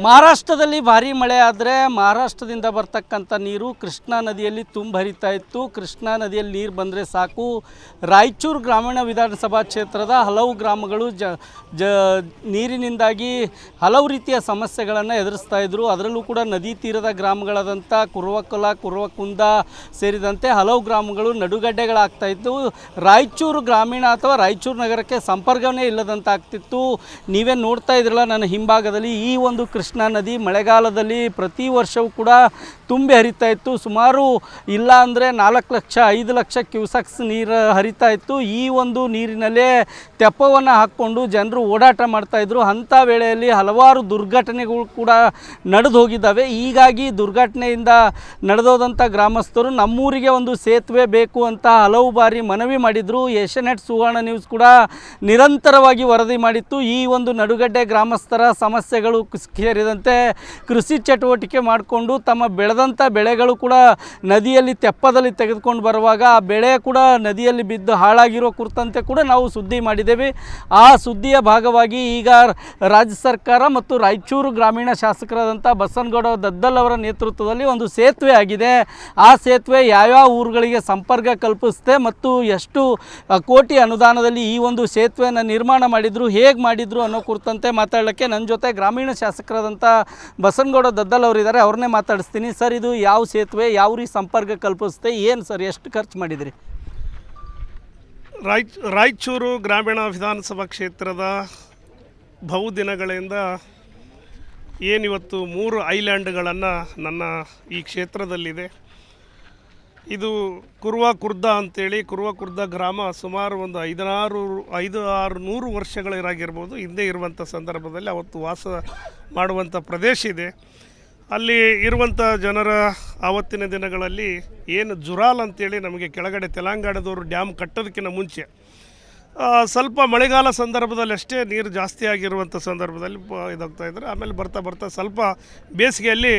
ಮಹಾರಾಷ್ಟ್ರದಲ್ಲಿ ಭಾರೀ ಮಳೆ ಆದರೆ ಮಹಾರಾಷ್ಟ್ರದಿಂದ ಬರ್ತಕ್ಕಂಥ ನೀರು ಕೃಷ್ಣಾ ನದಿಯಲ್ಲಿ ಹರಿತಾ ಇತ್ತು. ಕೃಷ್ಣಾ ನದಿಯಲ್ಲಿ ನೀರು ಬಂದರೆ ಸಾಕು, ರಾಯಚೂರು ಗ್ರಾಮೀಣ ವಿಧಾನಸಭಾ ಕ್ಷೇತ್ರದ ಹಲವು ಗ್ರಾಮಗಳು ನೀರಿನಿಂದಾಗಿ ಹಲವು ರೀತಿಯ ಸಮಸ್ಯೆಗಳನ್ನು ಎದುರಿಸ್ತಾ ಇದ್ದರು. ಅದರಲ್ಲೂ ಕೂಡ ನದಿ ತೀರದ ಗ್ರಾಮಗಳಾದಂಥ ಕುರುವಕಲ, ಕುರುವಕುಂದ ಸೇರಿದಂತೆ ಹಲವು ಗ್ರಾಮಗಳು ನಡುಗಡ್ಡೆಗಳಾಗ್ತಾಯಿತ್ತು. ರಾಯಚೂರು ಗ್ರಾಮೀಣ ಅಥವಾ ರಾಯಚೂರು ನಗರಕ್ಕೆ ಸಂಪರ್ಕವೇ ಇಲ್ಲದಂತಾಗ್ತಿತ್ತು. ನೀವೇ ನೋಡ್ತಾ ಇದ್ರಲ್ಲ ನನ್ನ ಹಿಂಭಾಗದಲ್ಲಿ, ಈ ಒಂದು ಕೃಷ್ಣಾ ನದಿ ಮಳೆಗಾಲದಲ್ಲಿ ಪ್ರತಿ ವರ್ಷವೂ ಕೂಡ ತುಂಬಿ ಹರಿತಾ ಇತ್ತು. ಸುಮಾರು ಇಲ್ಲ ಅಂದರೆ 4 ಲಕ್ಷ 5 ಲಕ್ಷ ಕ್ಯೂಸೆಕ್ಸ್ ನೀರು ಹರಿತಾ ಇತ್ತು. ಈ ಒಂದು ನೀರಿನಲ್ಲೇ ತೆಪ್ಪವನ್ನು ಹಾಕ್ಕೊಂಡು ಜನರು ಓಡಾಟ ಮಾಡ್ತಾಯಿದ್ರು. ಅಂಥ ವೇಳೆಯಲ್ಲಿ ಹಲವಾರು ದುರ್ಘಟನೆಗಳು ಕೂಡ ನಡೆದು ಹೋಗಿದ್ದಾವೆ. ಹೀಗಾಗಿ ದುರ್ಘಟನೆಯಿಂದ ನಡೆದೋದಂಥ ಗ್ರಾಮಸ್ಥರು ನಮ್ಮೂರಿಗೆ ಒಂದು ಸೇತುವೆ ಬೇಕು ಅಂತ ಹಲವು ಬಾರಿ ಮನವಿ ಮಾಡಿದರು. ಏಷ್ಯಾನೆಟ್ ಸುವರ್ಣ ನ್ಯೂಸ್ ಕೂಡ ನಿರಂತರವಾಗಿ ವರದಿ ಮಾಡಿತ್ತು. ಈ ಒಂದು ನಡುಗಡ್ಡೆ ಗ್ರಾಮಸ್ಥರ ಸಮಸ್ಯೆಗಳು ಸೇರಿದಂತೆ ಕೃಷಿ ಚಟುವಟಿಕೆ ಮಾಡಿಕೊಂಡು ತಮ್ಮ ಬೆಳೆದಂಥ ಬೆಳೆಗಳು ಕೂಡ ನದಿಯಲ್ಲಿ ತೆಪ್ಪದಲ್ಲಿ ತೆಗೆದುಕೊಂಡು ಬರುವಾಗ ಆ ಬೆಳೆ ಕೂಡ ನದಿಯಲ್ಲಿ ಬಿದ್ದು ಹಾಳಾಗಿರೋ ಕುರಿತಂತೆ ಕೂಡ ನಾವು ಸುದ್ದಿ ಮಾಡಿದ್ದೇವೆ. ಆ ಸುದ್ದಿಯ ಭಾಗವಾಗಿ ಈಗ ರಾಜ್ಯ ಸರ್ಕಾರ ಮತ್ತು ರಾಯಚೂರು ಗ್ರಾಮೀಣ ಶಾಸಕರಾದಂಥ ಬಸನಗೌಡ ದದ್ದಲ್ ಅವರ ನೇತೃತ್ವದಲ್ಲಿ ಒಂದು ಸೇತುವೆ ಆಗಿದೆ. ಆ ಸೇತುವೆ ಯಾವ್ಯಾವ ಊರುಗಳಿಗೆ ಸಂಪರ್ಕ ಕಲ್ಪಿಸುತ್ತೆ ಮತ್ತು ಎಷ್ಟು ಕೋಟಿ ಅನುದಾನದಲ್ಲಿ ಈ ಒಂದು ಸೇತುವೆಯನ್ನು ನಿರ್ಮಾಣ ಮಾಡಿದ್ರು, ಹೇಗೆ ಮಾಡಿದ್ರು ಅನ್ನೋ ಕುರಿತಂತೆ ಮಾತಾಡಲಿಕ್ಕೆ ನನ್ನ ಜೊತೆ ಗ್ರಾಮೀಣ ಶಾಸಕರಾದಂಥ ಬಸನಗೌಡ ದದ್ದಲ್ ಅವರಿದ್ದಾರೆ. ಅವ್ರನ್ನೇ ಮಾತಾಡಿಸ್ತೀನಿ. ಸರ್, ಇದು ಯಾವ ಸೇತುವೆ, ಯಾವ ರೀತಿ ಸಂಪರ್ಕ ಕಲ್ಪಿಸುತ್ತೆ, ಏನು ಸರ್, ಎಷ್ಟು ಖರ್ಚು ಮಾಡಿದ್ರಿ? ರಾಯಚೂರು ಗ್ರಾಮೀಣ ವಿಧಾನಸಭಾ ಕ್ಷೇತ್ರದ ಬಹುದಿನಗಳಿಂದ ಏನಿವತ್ತು 3 ಐಲ್ಯಾಂಡ್ಗಳನ್ನು ನನ್ನ ಈ ಕ್ಷೇತ್ರದಲ್ಲಿದೆ. ಇದು ಕುರ್ದ ಅಂತೇಳಿ, ಕುರ್ದ ಗ್ರಾಮ ಸುಮಾರು ಒಂದು 500-600 ವರ್ಷಗಳಿರಾಗಿರ್ಬೋದು ಹಿಂದೆ ಇರುವಂಥ ಸಂದರ್ಭದಲ್ಲಿ ಅವತ್ತು ವಾಸ ಮಾಡುವಂಥ ಪ್ರದೇಶ ಇದೆ. ಅಲ್ಲಿ ಇರುವಂಥ ಜನರ ಆವತ್ತಿನ ದಿನಗಳಲ್ಲಿ ಏನು ಜುರಾಲ್ ಅಂತೇಳಿ ನಮಗೆ ಕೆಳಗಡೆ ತೆಲಂಗಾಣದವರು ಡ್ಯಾಮ್ ಕಟ್ಟೋದಕ್ಕಿಂತ ಮುಂಚೆ ಸ್ವಲ್ಪ ಮಳೆಗಾಲ ಸಂದರ್ಭದಲ್ಲಿ ಅಷ್ಟೇ ನೀರು ಜಾಸ್ತಿ ಆಗಿರುವಂಥ ಸಂದರ್ಭದಲ್ಲಿ ಇದಾಗ್ತಾಯಿದ್ರು. ಆಮೇಲೆ ಬರ್ತಾ ಸ್ವಲ್ಪ ಬೇಸಿಗೆಯಲ್ಲಿ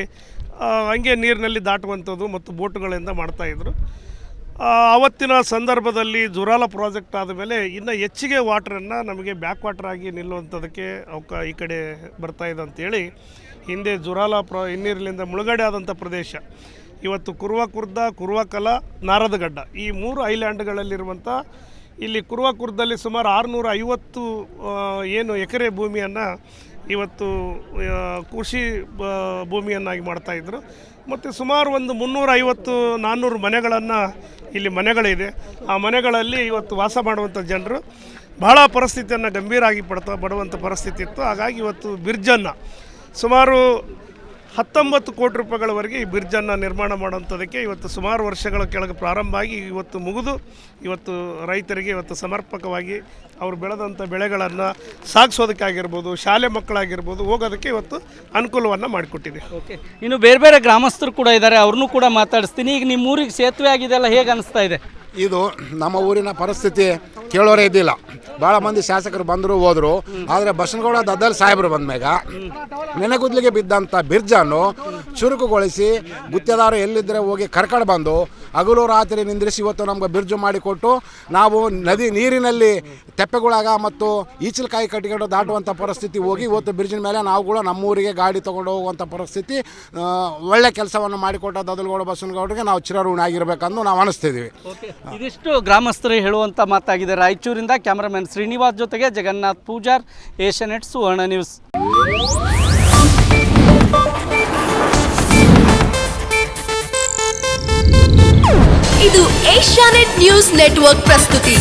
ಹಂಗೆ ನೀರಿನಲ್ಲಿ ದಾಟುವಂಥದ್ದು ಮತ್ತು ಬೋಟುಗಳಿಂದ ಮಾಡ್ತಾಯಿದ್ರು. ಆವತ್ತಿನ ಸಂದರ್ಭದಲ್ಲಿ ಜುರಾಲ ಪ್ರಾಜೆಕ್ಟ್ ಆದಮೇಲೆ ಇನ್ನು ಹೆಚ್ಚಿಗೆ ವಾಟ್ರನ್ನು ನಮಗೆ ಬ್ಯಾಕ್ ವಾಟರ್ ಆಗಿ ನಿಲ್ಲುವಂಥದಕ್ಕೆ ಈ ಕಡೆ ಬರ್ತಾಯಿದೆ ಅಂಥೇಳಿ ಹಿಂದೆ ಜುರಾಲ ಹಿನ್ನೀರಿನಿಂದ ಮುಳುಗಡೆ ಆದಂಥ ಪ್ರದೇಶ ಇವತ್ತು ಕುರುವಕಲ, ನಾರದಗಡ್ಡ ಈ 3 ಐಲ್ಯಾಂಡ್ಗಳಲ್ಲಿರುವಂಥ ಇಲ್ಲಿ ಕುರ್ದಲ್ಲಿ ಸುಮಾರು 650 ಏನು ಎಕರೆ ಭೂಮಿಯನ್ನು ಇವತ್ತು ಕೃಷಿ ಭೂಮಿಯನ್ನಾಗಿ ಮಾಡ್ತಾಯಿದ್ರು. ಮತ್ತು ಸುಮಾರು ಒಂದು 350-400 ಮನೆಗಳನ್ನು ಇಲ್ಲಿ ಮನೆಗಳಿದೆ. ಆ ಮನೆಗಳಲ್ಲಿ ಇವತ್ತು ವಾಸ ಮಾಡುವಂಥ ಜನರು ಬಹಳ ಪರಿಸ್ಥಿತಿಯನ್ನು ಗಂಭೀರವಾಗಿ ಪಡುವಂಥ ಪರಿಸ್ಥಿತಿ ಇತ್ತು. ಹಾಗಾಗಿ ಇವತ್ತು ಬ್ರಿಡ್ಜನ್ನು ಸುಮಾರು 19 ಕೋಟಿ ರೂಪಾಯಿಗಳವರೆಗೆ ಈ ಬ್ರಿಡ್ಜನ್ನು ನಿರ್ಮಾಣ ಮಾಡುವಂಥದ್ದಕ್ಕೆ ಇವತ್ತು ಸುಮಾರು ವರ್ಷಗಳ ಕೆಳಗೆ ಪ್ರಾರಂಭ ಆಗಿ ಇವತ್ತು ಮುಗಿದು ಇವತ್ತು ರೈತರಿಗೆ ಇವತ್ತು ಸಮರ್ಪಕವಾಗಿ ಅವರು ಬೆಳೆದಂಥ ಬೆಳೆಗಳನ್ನು ಸಾಗಿಸೋದಕ್ಕಾಗಿರ್ಬೋದು, ಶಾಲೆ ಮಕ್ಕಳಾಗಿರ್ಬೋದು ಹೋಗೋದಕ್ಕೆ ಇವತ್ತು ಅನುಕೂಲವನ್ನು ಮಾಡಿಕೊಟ್ಟಿದೆ. ಓಕೆ, ಇನ್ನು ಬೇರೆ ಬೇರೆ ಗ್ರಾಮಸ್ಥರು ಕೂಡ ಇದ್ದಾರೆ, ಅವ್ರನ್ನೂ ಕೂಡ ಮಾತಾಡಿಸ್ತೀನಿ. ಈಗ ನಿಮ್ಮ ಊರಿಗೆ ಸೇತುವೆ ಆಗಿದೆಲ್ಲ, ಹೇಗೆ ಅನಿಸ್ತಾ ಇದೆ? ಇದು ನಮ್ಮ ಊರಿನ ಪರಿಸ್ಥಿತಿ ಕೇಳೋರೇ ಇದ್ದಿಲ್ಲ. ಭಾಳ ಮಂದಿ ಶಾಸಕರು ಬಂದರು ಹೋದರು. ಆದರೆ ಬಸನಗೌಡ ದದ್ದಲ್ ಸಾಹೇಬರು ಬಂದಮೇಗ ನೆನೆಗುದ್ಲಿಗೆ ಬಿದ್ದಂಥ ಬ್ರಿಡ್ಜನ್ನು ಚುರುಕುಗೊಳಿಸಿ ಗುತ್ತೇದಾರು ಎಲ್ಲಿದ್ದರೆ ಹೋಗಿ ಕರ್ಕೊಂಡು ಬಂದು ಹಗಲು ರಾತ್ರಿ ನಿಂದ್ರಿಸಿ ಇವತ್ತು ನಮ್ಗೆ ಬ್ರಿಡ್ಜು ಮಾಡಿಕೊಟ್ಟು ನಾವು ನೀರಿನಲ್ಲಿ ತೆಪ್ಪೆಗಳಾಗ ಮತ್ತು ಈಚಲಕಾಯಿ ಕಟ್ಟಿಕೊಂಡು ದಾಟುವಂಥ ಪರಿಸ್ಥಿತಿ ಹೋಗಿ ಇವತ್ತು ಬ್ರಿಡ್ಜಿನ ಮೇಲೆ ನಾವುಗಳು ನಮ್ಮೂರಿಗೆ ಗಾಡಿ ತೊಗೊಂಡು ಹೋಗುವಂಥ ಪರಿಸ್ಥಿತಿ ಒಳ್ಳೆ ಕೆಲಸವನ್ನು ಮಾಡಿಕೊಟ್ಟ ದದ್ದಲಗೌಡ ಬಸನಗೌಡರಿಗೆ ನಾವು ಚಿರಋಣಿ ಆಗಿರಬೇಕಂದು ನಾವು ಅನಿಸ್ತಿದ್ದೀವಿ. ಇದಿಷ್ಟು ಗ್ರಾಮಸ್ಥರು ಹೇಳುವಂಥ ಮಾತಾಗಿದೆ. ರಾಯಚೂರಿಂದ ಕ್ಯಾಮರಾಮನ್ ಶ್ರೀನಿವಾಸ್ ಜೊತೆಗೆ ಜಗನ್ನಾಥ್ ಪೂಜಾರ್, ಏಷ್ಯಾನೆಟ್ ಸುವರ್ಣ ನ್ಯೂಸ್. ಇದು ಏಷ್ಯಾನೆಟ್ ನ್ಯೂಸ್ ನೆಟ್ವರ್ಕ್ ಪ್ರಸ್ತುತಿ.